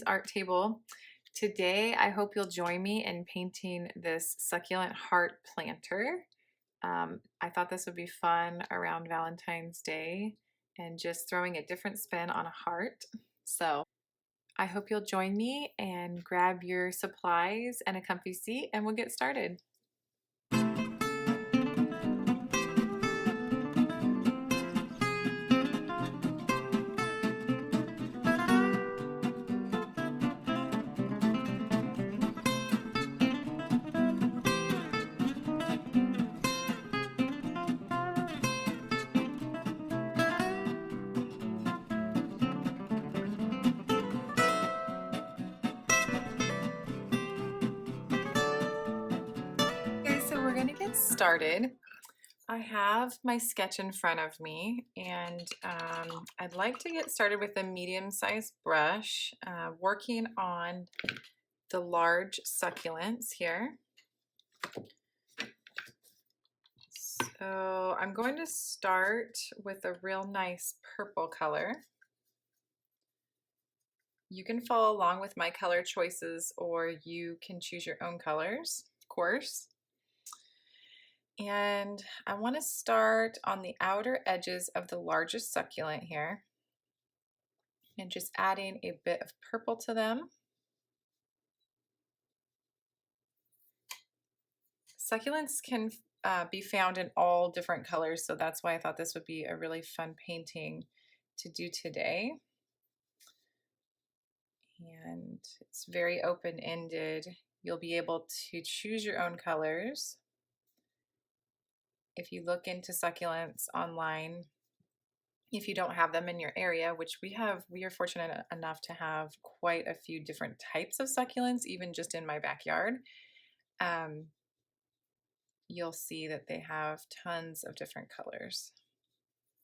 Amy's art table. Today, I hope you'll join me in painting this succulent heart planter. I thought this would be fun around Valentine's Day and just throwing a different spin on a heart. So I hope you'll join me and grab your supplies and a comfy seat and we'll get started. We're going to get started. I have my sketch in front of me and I'd like to get started with a medium-sized brush, working on the large succulents here. So I'm going to start with a real nice purple color. You can follow along with my color choices or you can choose your own colors, of course. And I want to start on the outer edges of the largest succulent here and just adding a bit of purple to them. Succulents can be found in all different colors, so that's why I thought this would be a really fun painting to do today. And it's very open-ended. You'll be able to choose your own colors. If you look into succulents online, if you don't have them in your area, which we are fortunate enough to have quite a few different types of succulents, even just in my backyard. You'll see that they have tons of different colors.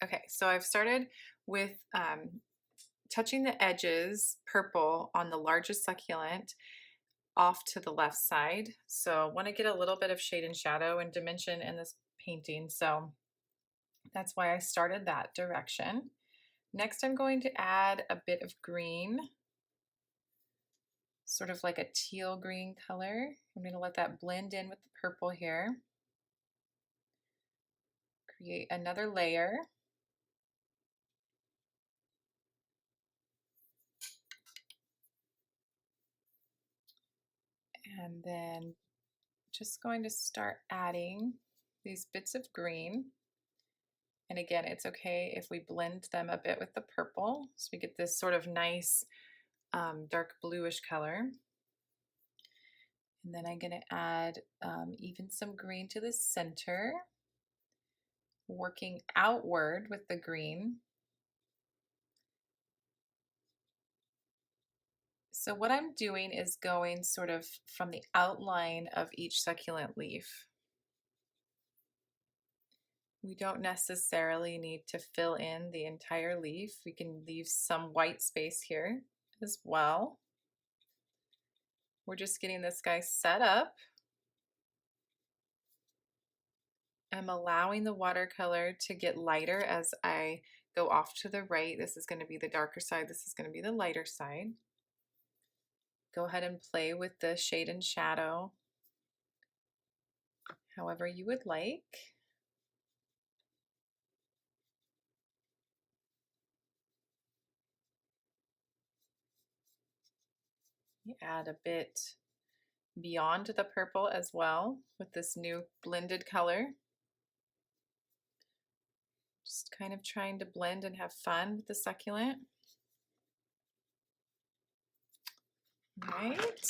Okay, so I've started with touching the edges purple on the largest succulent off to the left side. So I want to get a little bit of shade and shadow and dimension in this painting. So that's why I started that direction. Next, I'm going to add a bit of green, sort of like a teal green color. I'm going to let that blend in with the purple here. Create another layer. And then just going to start adding these bits of green. And again, it's okay if we blend them a bit with the purple, so we get this sort of nice dark bluish color. And then I'm going to add even some green to the center, working outward with the green. So what I'm doing is going sort of from the outline of each succulent leaf. We don't necessarily need to fill in the entire leaf. We can leave some white space here as well. We're just getting this guy set up. I'm allowing the watercolor to get lighter as I go off to the right. This is going to be the darker side. This is going to be the lighter side. Go ahead and play with the shade and shadow however you would like. You add a bit beyond the purple as well with this new blended color. Just kind of trying to blend and have fun with the succulent. Right.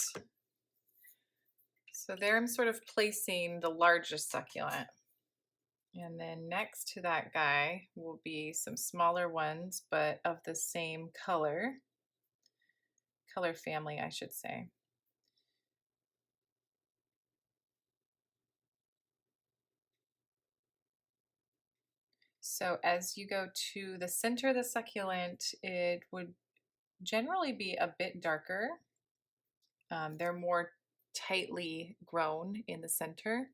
So there I'm sort of placing the largest succulent. And then next to that guy will be some smaller ones, but of the same color family, I should say. So as you go to the center of the succulent, it would generally be a bit darker. They're more tightly grown in the center,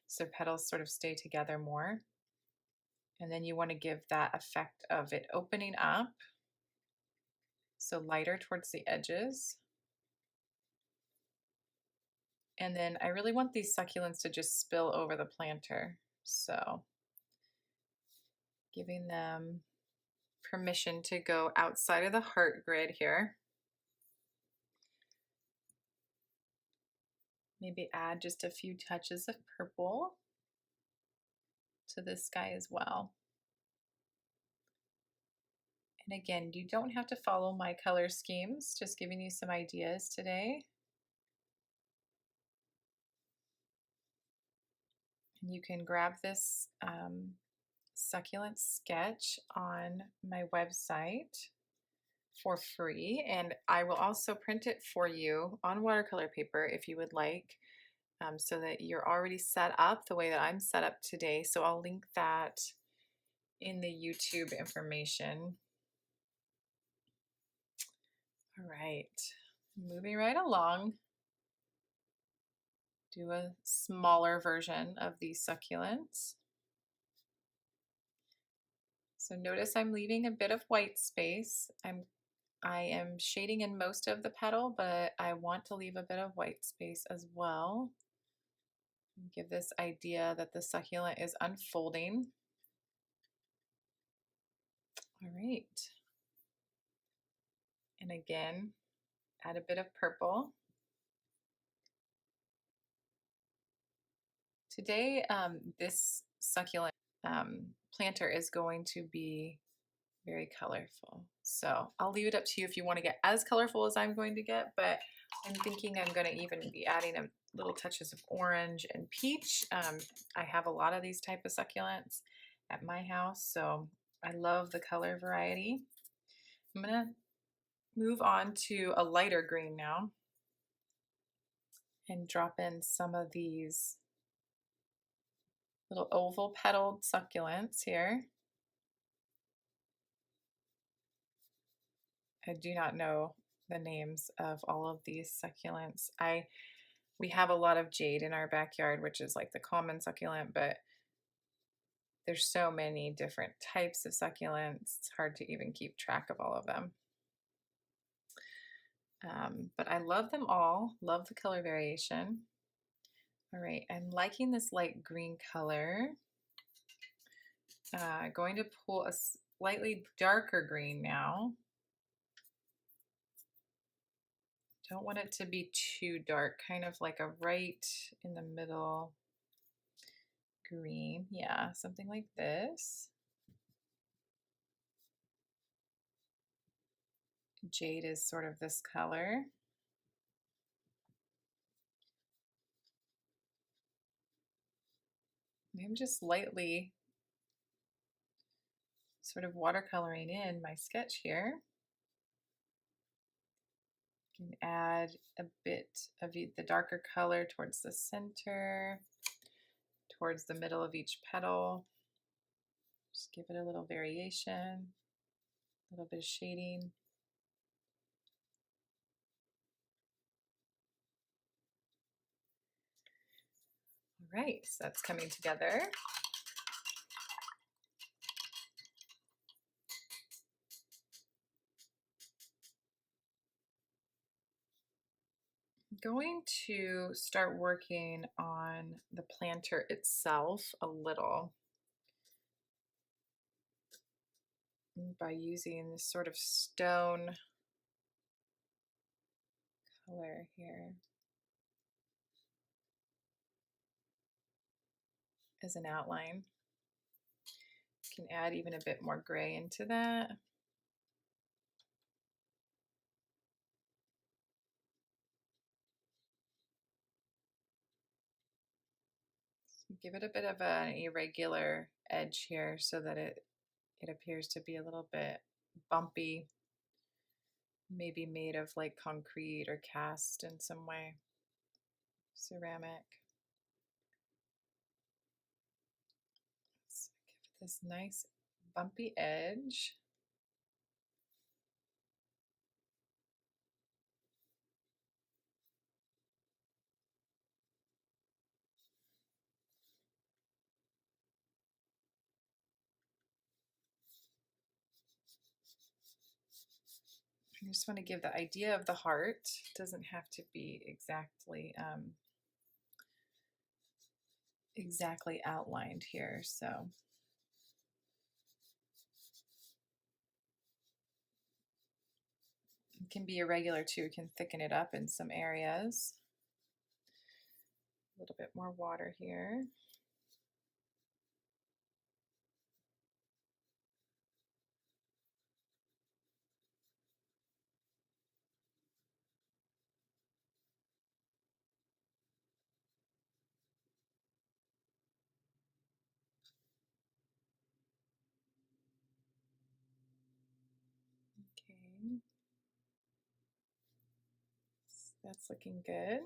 so petals sort of stay together more. And then you want to give that effect of it opening up. So lighter towards the edges. And then I really want these succulents to just spill over the planter. So giving them permission to go outside of the heart grid here. Maybe add just a few touches of purple to this guy as well. And again, you don't have to follow my color schemes, just giving you some ideas today. And you can grab this succulent sketch on my website for free, and I will also print it for you on watercolor paper if you would like, so that you're already set up the way that I'm set up today. So I'll link that in the YouTube information. All right, moving right along. Do a smaller version of these succulents. So notice I'm leaving a bit of white space. I am shading in most of the petal, but I want to leave a bit of white space as well. Give this idea that the succulent is unfolding. All right. And again, add a bit of purple. Today, this succulent planter is going to be very colorful. So I'll leave it up to you if you want to get as colorful as I'm going to get, but I'm thinking I'm going to even be adding a little touches of orange and peach. I have a lot of these type of succulents at my house, so I love the color variety. I'm going to move on to a lighter green now and drop in some of these little oval petaled succulents here. I do not know the names of all of these succulents. We have a lot of jade in our backyard, which is like the common succulent, but there's so many different types of succulents. It's hard to even keep track of all of them. But I love them all, love the color variation. All right, I'm liking this light green color. Going to pull a slightly darker green now. Don't want it to be too dark, kind of like a right in the middle green. Yeah, something like this. Jade is sort of this color. I'm just lightly sort of watercoloring in my sketch here. You can add a bit of the darker color towards the center, towards the middle of each petal. Just give it a little variation, a little bit of shading. All right, so that's coming together. I'm going to start working on the planter itself a little by using this sort of stone color here as an outline. You can add even a bit more gray into that. Give it a bit of an irregular edge here so that it appears to be a little bit bumpy, maybe made of like concrete or cast in some way, ceramic. Let's give it this nice bumpy edge. I just want to give the idea of the heart. It doesn't have to be exactly outlined here. So it can be irregular too. It can thicken it up in some areas. A little bit more water here. Okay, that's looking good.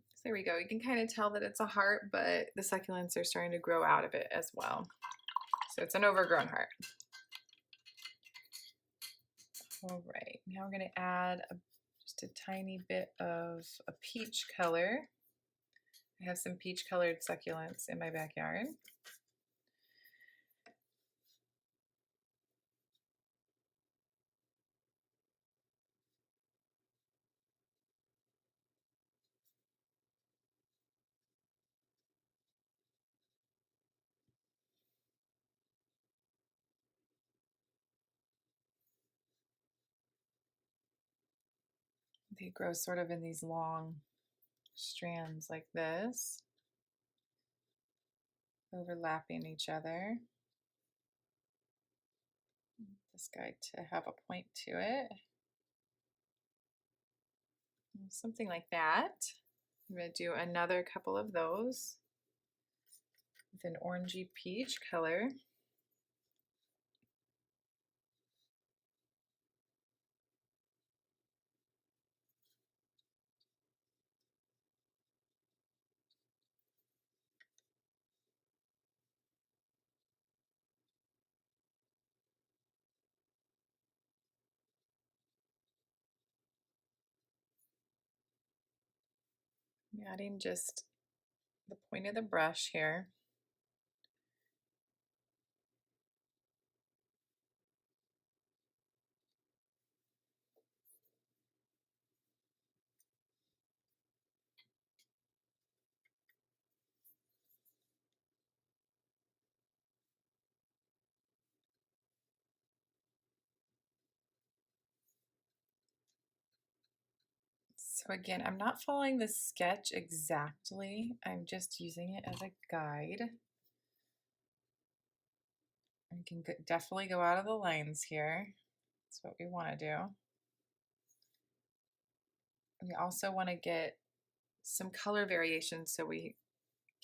So there we go. You can kind of tell that it's a heart, but the succulents are starting to grow out of it as well. So it's an overgrown heart. All right, now we're going to add just a tiny bit of a peach color. I have some peach colored succulents in my backyard. They grow sort of in these long strands like this, overlapping each other. This guy to have a point to it. Something like that. I'm going to do another couple of those with an orangey peach color. I'm adding just the point of the brush here. So again, I'm not following the sketch exactly. I'm just using it as a guide. You can definitely go out of the lines here. That's what we want to do. We also want to get some color variation, so we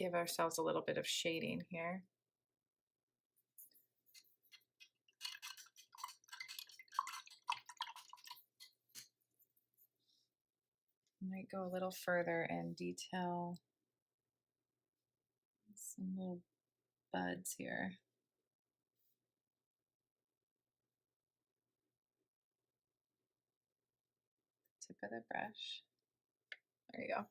give ourselves a little bit of shading here. Might go a little further and detail some little buds here. Tip of the brush. There you go.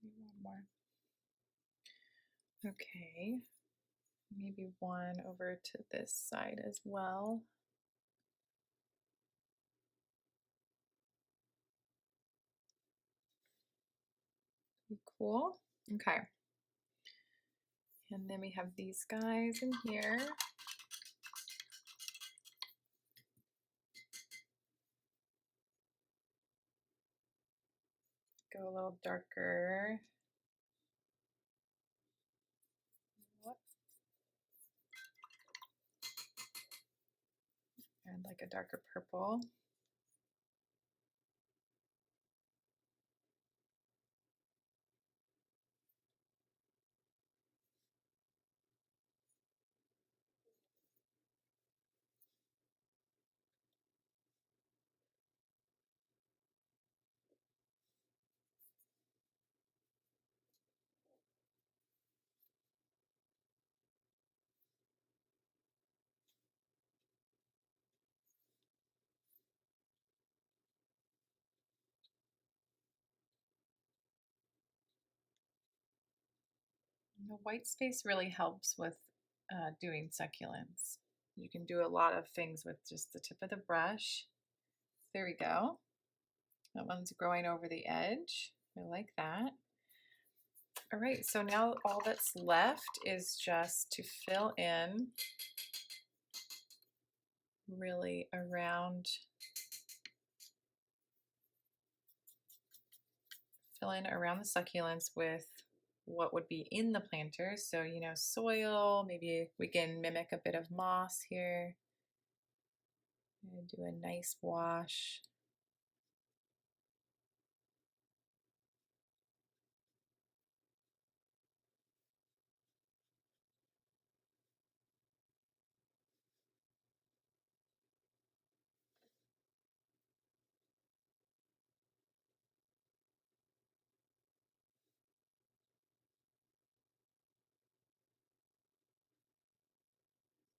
One more. Okay, maybe one over to this side as well. Cool. Okay. And then we have these guys in here. Go a little darker. And like a darker purple. The white space really helps with doing succulents. You can do a lot of things with just the tip of the brush. There we go. That one's growing over the edge. I like that. All right, so now all that's left is just to fill in really around, fill in around the succulents with what would be in the planter. So, you know, soil, maybe we can mimic a bit of moss here. And do a nice wash.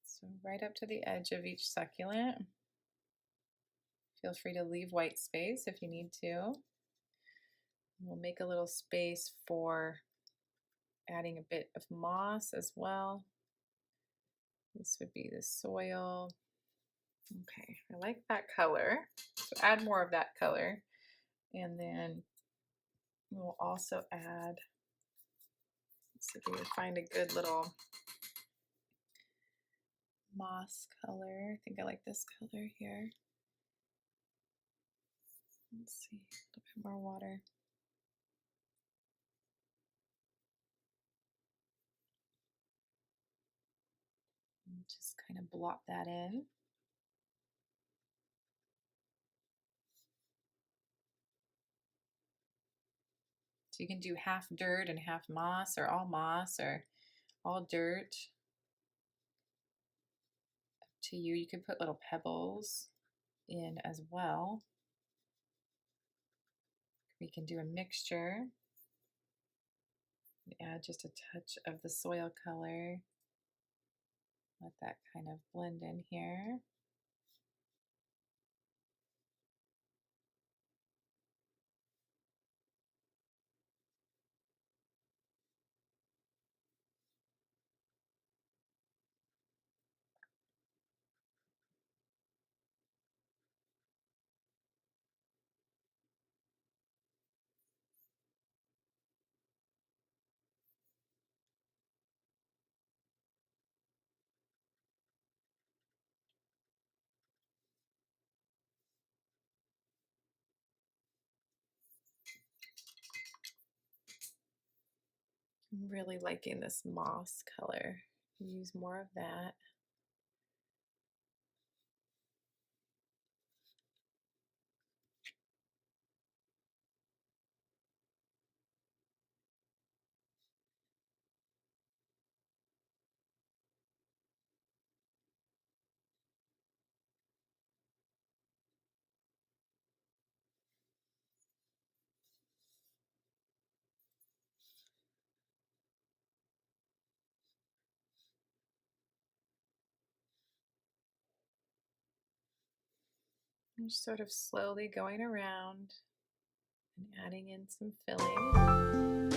So right up to the edge of each succulent. Feel free to leave white space if you need to. We'll make a little space for adding a bit of moss as well. This would be the soil. Okay, I like that color. So add more of that color. And then we'll also add, let's see if we can find a good little moss color. I think I like this color here. Let's see, a little bit more water. And just kind of blot that in. So you can do half dirt and half moss, or all dirt. Up to you. You can put little pebbles in as well. We can do a mixture. Add just a touch of the soil color. Let that kind of blend in here. I'm really liking this moss color. Use more of that. I'm sort of slowly going around and adding in some filling.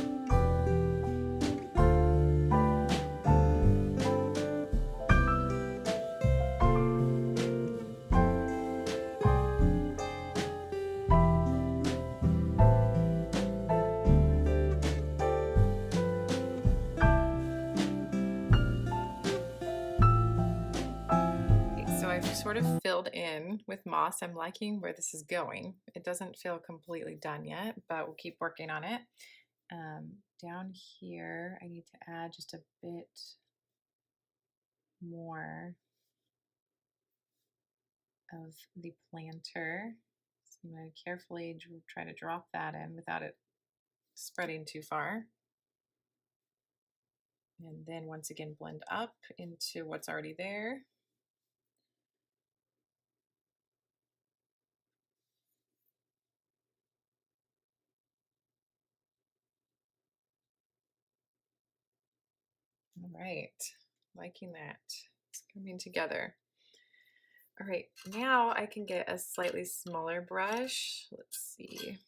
So I've sort of filled in with moss. I'm liking where this is going. It doesn't feel completely done yet, but we'll keep working on it. Down here, I need to add just a bit more of the planter. So I'm going to carefully try to drop that in without it spreading too far. And then once again, blend up into what's already there. All right, liking that. It's coming together. All right, now I can get a slightly smaller brush. Let's see.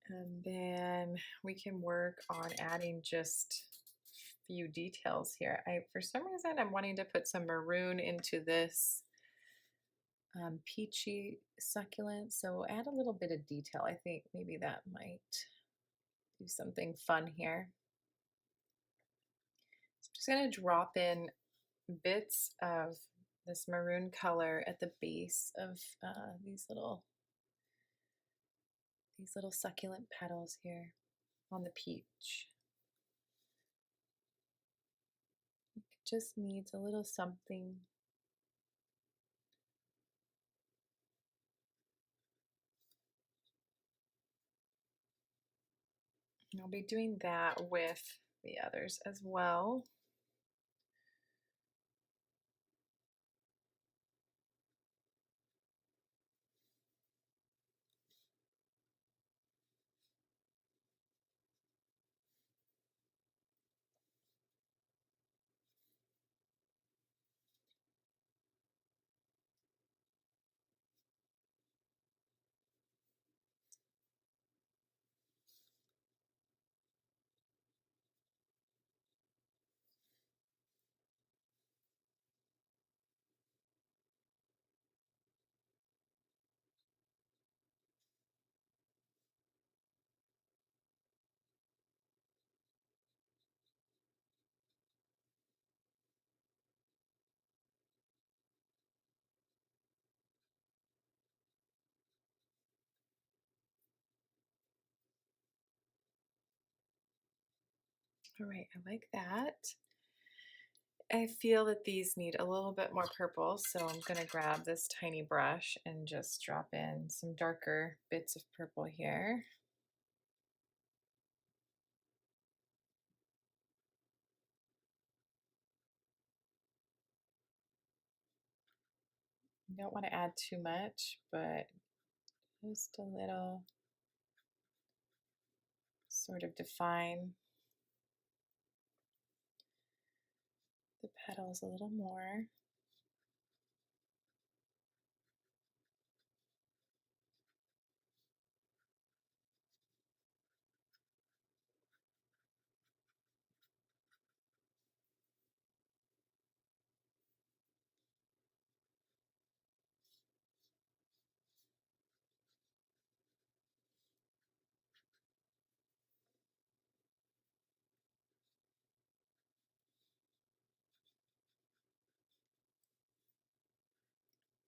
And then we can work on adding just a few details here. For some reason, I'm wanting to put some maroon into this peachy succulent. So add a little bit of detail. I think maybe that might do something fun here. So I'm just going to drop in bits of this maroon color at the base of these little succulent petals here on the peach. It just needs a little something. And I'll be doing that with the others as well. All right, I like that. I feel that these need a little bit more purple, so I'm going to grab this tiny brush and just drop in some darker bits of purple here. You don't want to add too much, but just a little, sort of define the petals a little more.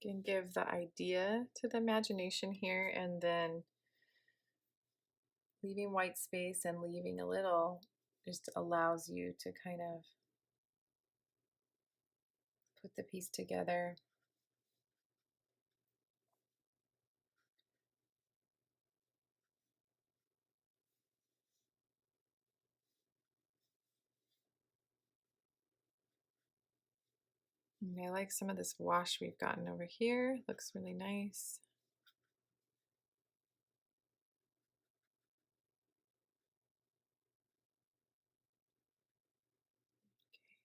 You can give the idea to the imagination here, and then leaving white space and leaving a little just allows you to kind of put the piece together. And I like some of this wash we've gotten over here. Looks really nice.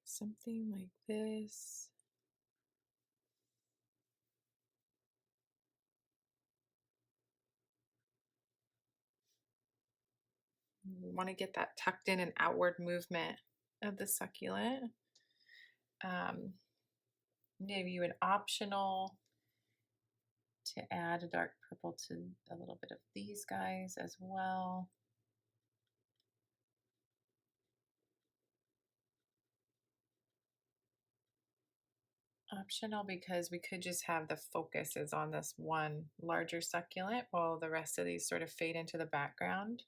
Something like this. We want to get that tucked in and outward movement of the succulent. Give you an optional to add a dark purple to a little bit of these guys as well. Optional because we could just have the focus is on this one larger succulent while the rest of these sort of fade into the background.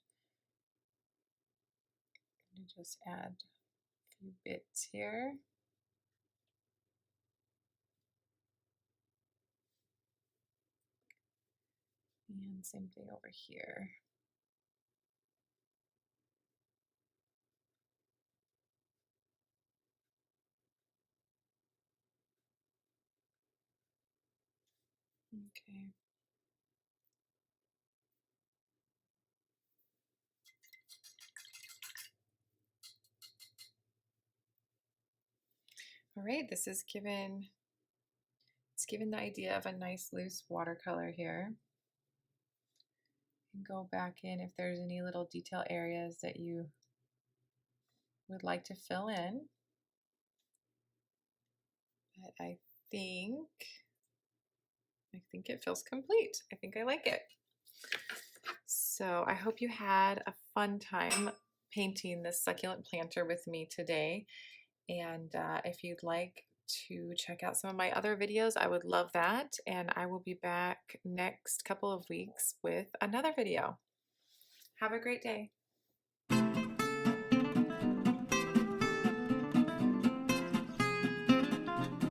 Just add a few bits here. And same thing over here. Okay. All right, this is given, it's given the idea of a nice loose watercolor here. And go back in if there's any little detail areas that you would like to fill in. But I think it feels complete. I think I like it. So I hope you had a fun time painting this succulent planter with me today. And if you'd like to check out some of my other videos, I would love that. And I will be back next couple of weeks with another video. Have a great day.